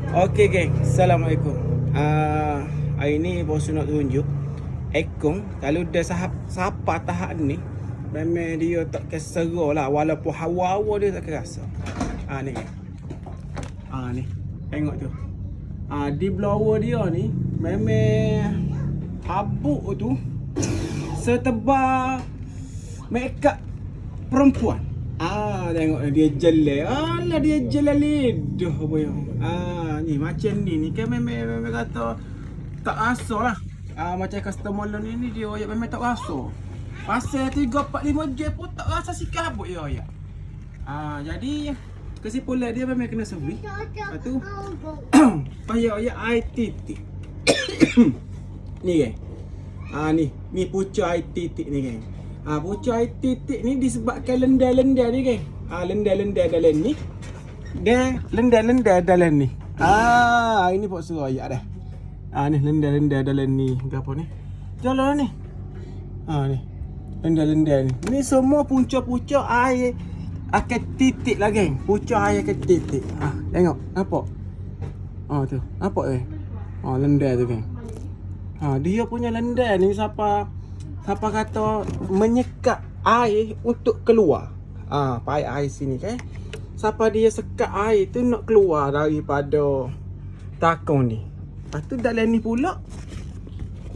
Okey geng, Assalamualaikum. Hari ni bos nak tunjuk Ekong kalau dah sapa tahap ni memang dia tak kesera lah, walaupun hawa-hawa dia tak kerasa. Ni geng. Ni. Tengok tu. Di blower dia ni memang habuk tu setebal makeup perempuan. Tengok dia jelek. Alah dia jelek lidah boyo. Ni macam ni kan memang kata tak rasa lah. Macam customer loan ni dia oyak memang tak rasa. Pasal 3 4 5 je pun tak rasa sikit habuk dia oyak. Jadi kesimpulan dia memang kena servis. Lepas tu payah oyak air titik. Ni kan. Ni pucuk air titik ni kan. Pucuk air titik ni disebabkan lendar-lendar ni kan. Lendar-lendar dalam ni. Dan lendar-lendar dalam ni. Ini pok suruh ayak dah. Ni lendar-lendar dalam ni. Apa ni? Jalan ni. Ni. Lendar-lendar ni. Ni semua pucuk-pucuk air akan titik lah geng. Pucuk air akan titik. Tengok. Nampak? Tu. Nampak ke? Lendar tu geng. Dia punya lendar ni siapa kata menyekat air untuk keluar. Paip air sini kan. Siapa dia sekat air tu nak keluar daripada takung ni. Lepas tu dalam ni pula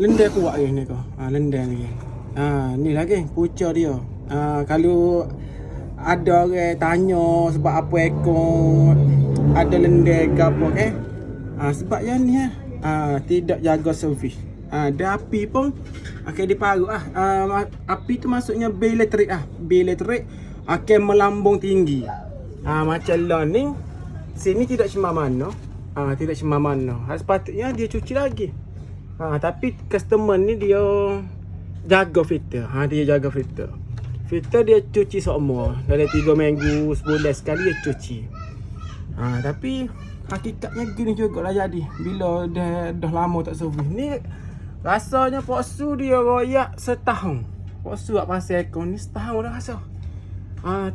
lendar kuat ke ni kau. Lendar ni kan. Ni lah geng pucuk dia. Kalau ada orang tanya sebab apa ekor ada lendar ke apa kan. Sebab yang ni tidak jaga servis. Dan api pun akan diparut api tu maksudnya bil elektrik bil elektrik akan melambung tinggi. Macam lah ni sini tidak cuma mana. Tidak cuma mana. Sepatutnya dia cuci lagi. Tapi customer ni dia jaga filter. Dia jaga filter. Filter dia cuci semua. Dalam 3 minggu, sebulan sekali dia cuci. Tapi hakikatnya gini jugalah jadi. Bila dah lama tak servis. Ni rasanya poksu dia royak setahun. Poksu buat pasal ekor ni setahun dah rasa.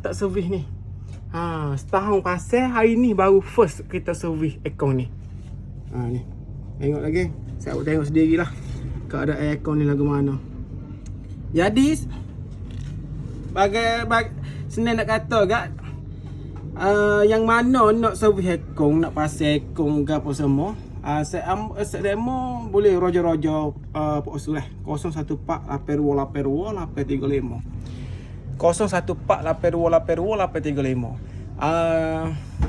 Tak servis ni. Setahun pasal hari ni baru first kita servis ekor ni. Ni. Tengok lagi. Saya tengok sendirilah keadaan ekor ni lagu mana. Jadi bagai senang nak kata gak yang mana nak servis ekor, nak pasal ekor ke apa semua. Set demo boleh roja-roja poksu lah 014 8282 835 014 8282 835.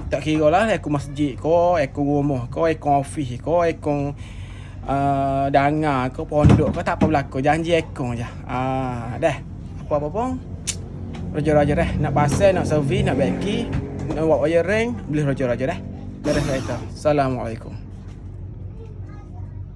Tak kira lah ekor masjid ko, ekor rumah ko, ekor office ko, ekor dangar ko, pondok ko, tak apa berlaku. Janji ekor je. Dah. Apa-apa pun roja-roja dah. Nak pasal, nak servis, nak beki, nak buat wiring, boleh roja-roja dah. Dah saya tahu. Assalamualaikum.